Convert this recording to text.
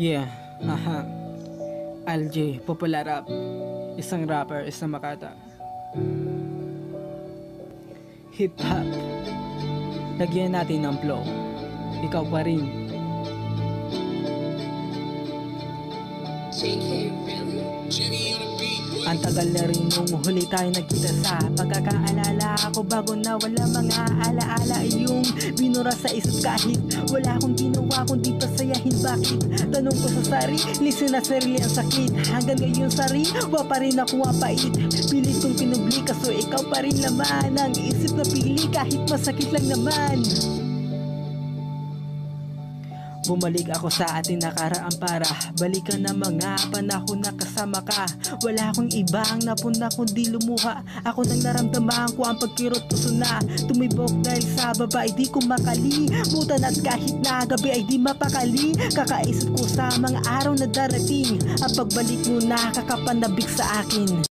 Yeah, aha. LJ, popular rap. Isang rapper, isang Makata. Hip hop. Lagyan natin ng flow. Ikaw pa rin. Ang tagal na rin nung huli tayo nagkita sa pagkakaalala ako bago na wala mga alaala yung binura sa isip kahit wala akong ginawa kundi pasayahin. Bakit? Tanong ko sa sarili, sinasarili ang sakit. Hanggang ngayon sariwa pa rin ako mapait. Pilit kong pinubli kaso ikaw pa rin laman ang isip na pili kahit masakit lang naman. Bumalik ako sa ating nakaraan para balikan na mga panahon na kasama ka. Wala akong ibang napuna kundi lumuha. Ako nang naramdaman ko ang pagkirot puso na tumibok dahil sa babae di ko makalimutan. At kahit na gabi ay di mapakali, kakaisip ko sa mga araw na darating. Ang pagbalik mo nakakapanabik sa akin.